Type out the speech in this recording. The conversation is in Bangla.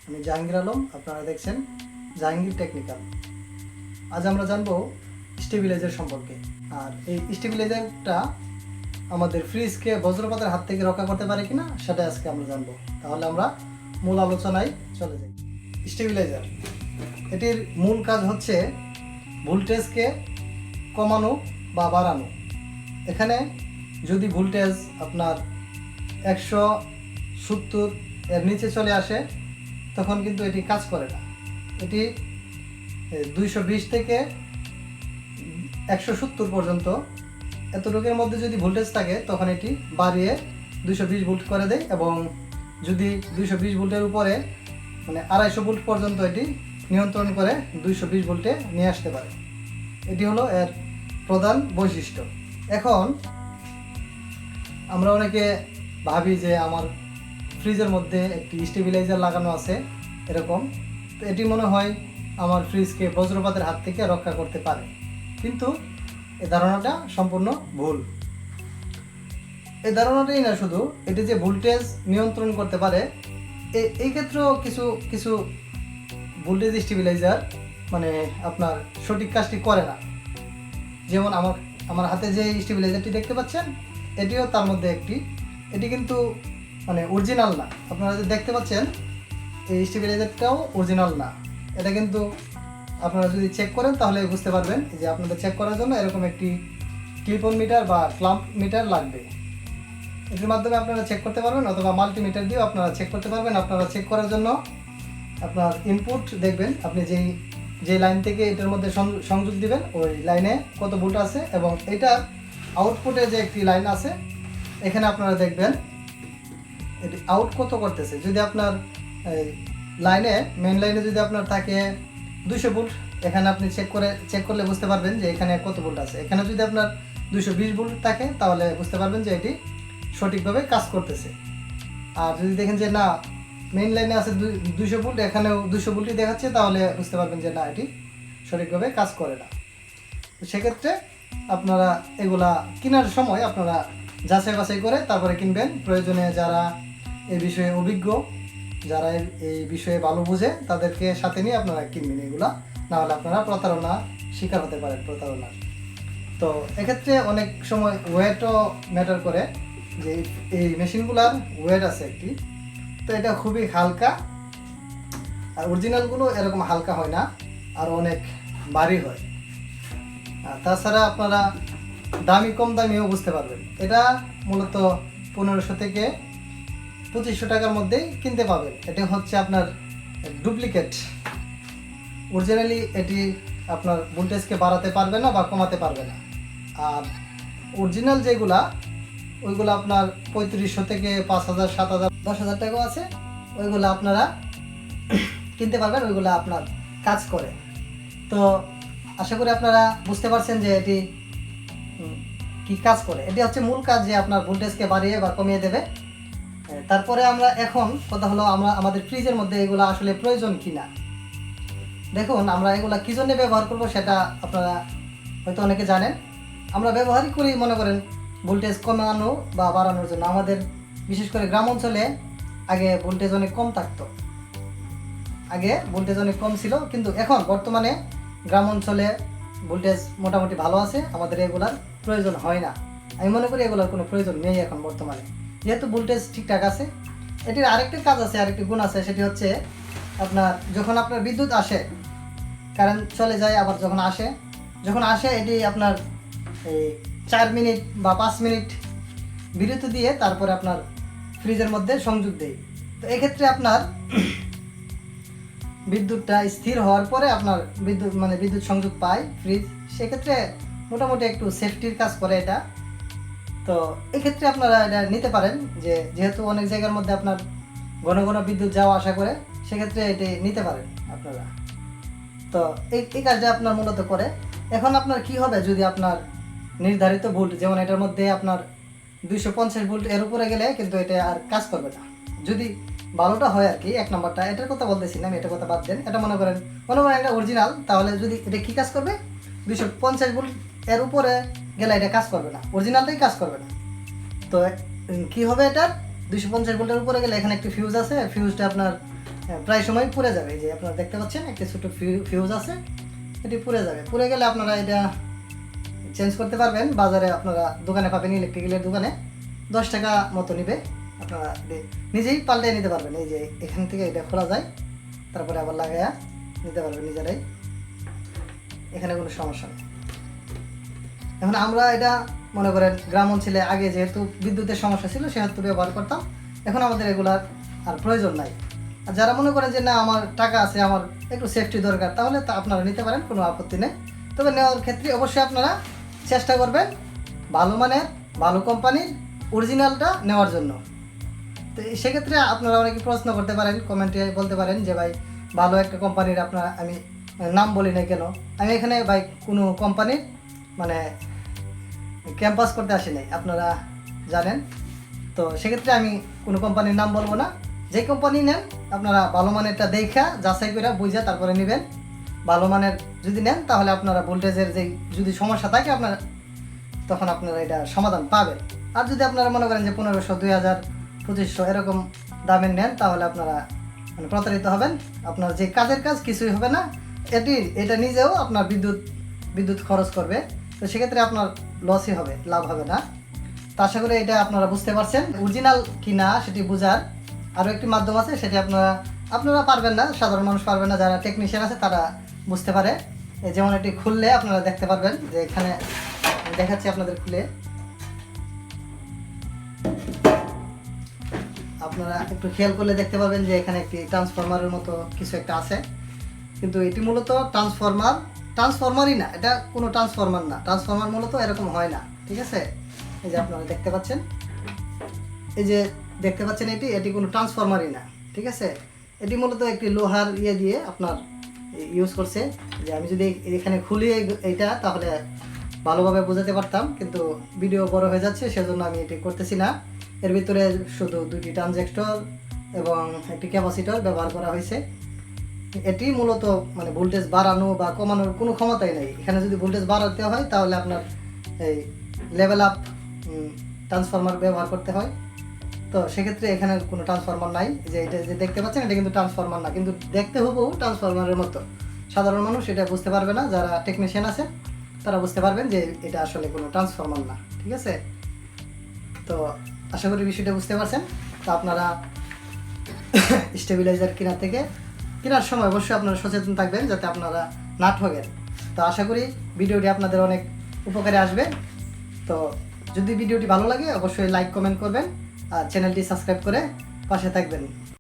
আমি জাহাঙ্গীর আলম, আপনারা দেখছেন জাহাঙ্গীর টেকনিক্যাল। আজ আমরা জানবো স্টেবিলাইজার সম্পর্কে। আর এই স্টেবিলাইজারটা আমাদের ফ্রিজকে বজ্রপাতের হাত থেকে রক্ষা করতে পারে কিনা সেটা আজকে আমরা জানবো। তাহলে আমরা মূল আলোচনায় চলে যাই। স্টেবিলাইজার এটির মূল কাজ হচ্ছে ভোল্টেজকে কমানো বা বাড়ানো। এখানে যদি ভোল্টেজ আপনার 170 এর নিচে চলে আসে তখন কিন্তু এটি কাজ করে না। এটি 220 থেকে 170 পর্যন্ত এতটুকুর মধ্যে যদি ভোল্টেজ থাকে তখন এটি বাড়িয়ে 220 ভোল্ট করে দেয়, এবং যদি 220 ভোল্টের উপরে মানে 250 ভোল্ট পর্যন্ত এটি নিয়ন্ত্রণ করে 220 ভোল্টে নিয়ে আসতে পারে। এটি হলো এর প্রধান বৈশিষ্ট্য। এখন আমরা অনেকে ভাবি যে আমার ফ্রিজের মধ্যে একটি স্টেবিলাইজার লাগানো আছে এরকম, তো এটি মনে হয় আমার ফ্রিজকে বজ্রপাতের হাত থেকে রক্ষা করতে পারে, কিন্তু এই ধারণাটা সম্পূর্ণ ভুল। এই ধারণাটাই না, শুধু এটি যে ভোল্টেজ নিয়ন্ত্রণ করতে পারে এই ক্ষেত্রেও কিছু কিছু ভোল্টেজ স্টেবিলাইজার মানে আপনার সঠিক কাজটি করে না। যেমন আমার হাতে যে স্টেবিলাইজারটি দেখতে পাচ্ছেন এটিও তার মধ্যে একটি। এটি কিন্তু মানে অরিজিনাল না। আপনারা যে দেখতে পাচ্ছেন এই স্টেবিলাইজারটাও অরিজিনাল না। এটা কিন্তু আপনারা যদি চেক করেন তাহলে বুঝতে পারবেন যে আপনাদের চেক করার জন্য এরকম একটি ক্লিপ অন মিটার বা ক্লাম্প মিটার লাগবে। এটির মাধ্যমে আপনারা চেক করতে পারবেন, অথবা মাল্টিমিটার দিয়েও আপনারা চেক করতে পারবেন। আপনারা চেক করার জন্য আপনার ইনপুট দেখবেন, আপনি যে লাইন থেকে এটার মধ্যে সংযোগ দিবেন ওই লাইনে কত ভোল্ট আছে, এবং এটার আউটপুটে যে একটি লাইন আছে এখানে আপনারা দেখবেন এটি আউট কত করতেছে। যদি আপনার লাইনে মেন লাইনে যদি আপনার থাকে 200 ভোল্ট, এখানে আপনি চেক করলে বুঝতে পারবেন যে এখানে কত ভোল্ট আছে। এখানে যদি আপনার 220 ভোল্ট থাকে তাহলে বুঝতে পারবেন যে এটি সঠিকভাবে কাজ করতেছে। আর যদি দেখেন যে না মেইন লাইনে আছে 200 ভোল্ট, এখানেও 200 ভোল্টই দেখাচ্ছে, তাহলে বুঝতে পারবেন যে না এটি সঠিকভাবে কাজ করে না। তো সেক্ষেত্রে আপনারা এগুলা কেনার সময় আপনারা যাচাই বাছাই করে তারপরে কিনবেন। প্রয়োজনে যারা এই বিষয়ে অভিজ্ঞ, যারা এই বিষয়ে ভালো বোঝে তাদেরকে সাথে নিয়ে আপনারা কিনবেন এগুলা, নাহলে আপনারা প্রতারণা শিকার হতে পারেন, প্রতারণার। তো এক্ষেত্রে অনেক সময় ওয়েটও ম্যাটার করে, যে এই মেশিনগুলার ওয়েট আছে একটি, তো এটা খুবই হালকা। আর অরিজিনালগুলো এরকম হালকা হয় না, আর অনেক ভারী হয়। আর তাছাড়া আপনারা কম দামিও বুঝতে পারবেন। এটা মূলত 1500 থেকে 2500 টাকার মধ্যেই কিনতে পাবেন। এটা হচ্ছে আপনার ডুপ্লিকেট। অরিজিনালি এটি আপনার ভোল্টেজকে বাড়াতে পারবে না বা কমাতে পারবে না। আর অরিজিনাল যেগুলা ওইগুলো আপনার 3500 থেকে 5000, 7000, 10,000 টাকাও আছে, ওইগুলো আপনারা কিনতে পারবেন, ওইগুলো আপনার কাজ করে। তো আশা করি আপনারা বুঝতে পারছেন যে এটি কি কাজ করে। এটি হচ্ছে মূল কাজ, যে আপনার ভোল্টেজকে বাড়িয়ে বা কমিয়ে দেবে। তারপরে আমরা এখন কথা হলো আমাদের ফ্রিজের মধ্যে এগুলো আসলে প্রয়োজন কিনা। দেখুন, আমরা এগুলা কী জন্য ব্যবহার করব সেটা আপনারা হয়তো অনেকে জানেন। আমরা ব্যবহারই করি মনে করেন ভোল্টেজ কমানো বা বাড়ানোর জন্য। আমাদের বিশেষ করে গ্রাম অঞ্চলে আগে ভোল্টেজ অনেক কম থাকতো, আগে ভোল্টেজ অনেক কম ছিল, কিন্তু এখন বর্তমানে গ্রাম অঞ্চলে ভোল্টেজ মোটামুটি ভালো আছে। আমাদের এগুলার প্রয়োজন হয় না। আমি মনে করি এগুলার কোনো প্রয়োজন নেই এখন বর্তমানে, যেহেতু ভোল্টেজ ঠিকঠাক আছে। এটির আরেকটি কাজ আছে, আরেকটি গুণ আছে, সেটি হচ্ছে আপনার যখন আপনার বিদ্যুৎ আসে, কারেন্ট চলে যায়, আবার যখন আসে এটি আপনার এই 4 মিনিট বা 5 মিনিট বিরতি দিয়ে তারপরে আপনার ফ্রিজের মধ্যে সংযোগ দেয়। তো এক্ষেত্রে আপনার বিদ্যুৎটা স্থির হওয়ার পরে আপনার বিদ্যুৎ সংযোগ পায় ফ্রিজ। সেক্ষেত্রে মোটামুটি একটু সেফটির কাজ করে এটা। তো এক্ষেত্রে আপনারা এটা নিতে পারেন, যেহেতু অনেক জায়গার মধ্যে আপনার ঘন ঘন বিদ্যুৎ যাওয়া আসা করে, সেক্ষেত্রে এটি নিতে পারেন আপনারা। তো এই কাজটা আপনার মূলত করে। এখন আপনার কি হবে যদি আপনার নির্ধারিত ভোল্ট, যেমন এটার মধ্যে আপনার 250 ভোল্ট এর উপরে গেলে কিন্তু এটা আর কাজ করবে না। যদি ভালোটা হয় আর কি, 1 নম্বরটা, এটার কথা বলতেছি না, এটার কথা বাদ দেন। এটা মনে করেন এটা অরিজিনাল, তাহলে যদি এটা কি কাজ করবে, 250 ভোল্ট এর উপরে গেলে এটা কাজ করবে না, অরিজিনালটাই কাজ করবে না। তো কি হবে, এটা 250 ভোল্টের উপরে গেলে এখানে একটি ফিউজ আছে, ফিউজটা আপনার প্রায় সময় পুড়ে যাবে। এই যে আপনারা দেখতে পাচ্ছেন একটা ছোট ফিউজ আছে, এটি পুড়ে যাবে। পুড়ে গেলে আপনারা এটা চেঞ্জ করতে পারবেন। বাজারে আপনারা দোকানে পাবেন, ইলেকট্রিক্যালের দোকানে 10 টাকা মতো নিবে। আপনারা নিজেই পাল্টে নিতে পারবেন। এই যে এখান থেকে এটা খোলা যায়, তারপরে আবার লাগাইয়া নিতে পারবেন নিজেরাই, এখানে কোনো সমস্যা নেই। এখন আমরা এটা মনে করেন গ্রাম অঞ্চলে আগে যেহেতু বিদ্যুতের সমস্যা ছিল সেহেতু ব্যবহার করতাম, এখন আমাদের এগুলার আর প্রয়োজন নাই। আর যারা মনে করেন যে না আমার টাকা আছে, আমার একটু সেফটি দরকার, তাহলে তা আপনারা নিতে পারেন, কোনো আপত্তি নেই। তবে নেওয়ার ক্ষেত্রে অবশ্যই আপনারা চেষ্টা করবেন ভালো মানের, ভালো কোম্পানির অরিজিনালটা নেওয়ার জন্য। তো সেক্ষেত্রে আপনারা অনেকে প্রশ্ন করতে পারেন, কমেন্টে বলতে পারেন যে ভাই ভালো একটা কোম্পানির আপনার আমি নাম বলি নাই কেন। আমি এখানে ভাই কোনো কোম্পানির মানে ক্যাম্পাস করতে আসি নাই, আপনারা জানেন। তো সেক্ষেত্রে আমি কোনো কোম্পানির নাম বলবো না। যে কোম্পানি নেন আপনারা ভালো মানেরটা দেখা যাচাই করে বুঝে তারপরে নেবেন। ভালো মানের যদি নেন তাহলে আপনারা ভোল্টেজের যেই যদি সমস্যা থাকে আপনারা তখন আপনারা এটা সমাধান পাবেন। আর যদি আপনারা মনে করেন যে 1500, 2000, 2500 এরকম দামের নেন তাহলে আপনারা মানে প্রতারিত হবেন। আপনার যে কাজের কাজ কিছুই হবে না, এটা নিজেও আপনার বিদ্যুৎ খরচ করবে। তো সেক্ষেত্রে আপনার লসই হবে, লাভ হবে না। তো আশা করি এটা আপনারা বুঝতে পারছেন। অরিজিনাল কি না সেটি বোঝার আরও একটি মাধ্যম আছে, সেটি আপনারা পারবেন না, সাধারণ মানুষ পারবেন না, যারা টেকনিশিয়ান আছে তারা বুঝতে পারে। যেমন এটি খুললে আপনারা দেখতে পারবেন যে এখানে দেখাচ্ছি আপনাদের খুলে, আপনারা একটু খেয়াল করলে দেখতে পারবেন যে এখানে একটি ট্রান্সফরমারের মতো কিছু একটা আছে, কিন্তু এটি মূলত ট্রান্সফরমারই না, এটা কোনো ট্রান্সফরমার না। ট্রান্সফরমার মূলত এরকম হয় না, ঠিক আছে। এই যে আপনারা দেখতে পাচ্ছেন, এই যে দেখতে পাচ্ছেন এটি কোনো ট্রান্সফরমারই না, ঠিক আছে। এটি মূলত একটি লোহার দিয়ে আপনার ইউজ করছে। যে আমি যদি এখানে খুলি এইটা তাহলে ভালোভাবে বোঝাতে পারতাম, কিন্তু ভিডিও বড় হয়ে যাচ্ছে সেজন্য আমি এটি করতেছি না। এর ভিতরে শুধু 2টি ট্রানজিস্টর এবং একটি ক্যাপাসিটর ব্যবহার করা হয়েছে। এটি মূলত মানে ভোল্টেজ বাড়ানো বা কমানোর কোনো ক্ষমতাই নেই। এখানে যদি ভোল্টেজ বাড়াতে হয় তাহলে আপনার এই লেভেল আপ ট্রান্সফরমার ব্যবহার করতে হয়। তো সেক্ষেত্রে এখানে কোনো ট্রান্সফরমার নাই। যে এটা যে দেখতে পাচ্ছেন এটা কিন্তু ট্রান্সফরমার না, কিন্তু দেখতে হুবহু ট্রান্সফরমারের মতো। সাধারণ মানুষ এটা বুঝতে পারবে না, যারা টেকনিশিয়ান আছে তারা বুঝতে পারবেন যে এটা আসলে কোনো ট্রান্সফরমার না, ঠিক আছে। তো আশা করি বিষয়টা বুঝতে পারছেন। তো আপনারা স্টেবিলাইজার কেনার সময় অবশ্যই আপনারা সচেতন থাকবেন যাতে আপনারা না ঠকেন। তো আশা করি ভিডিওটি আপনাদের অনেক উপকারে আসবে। তো যদি ভিডিওটি ভালো লাগে অবশ্যই লাইক কমেন্ট করবেন আর চ্যানেলটি সাবস্ক্রাইব করে পাশে থাকবেন।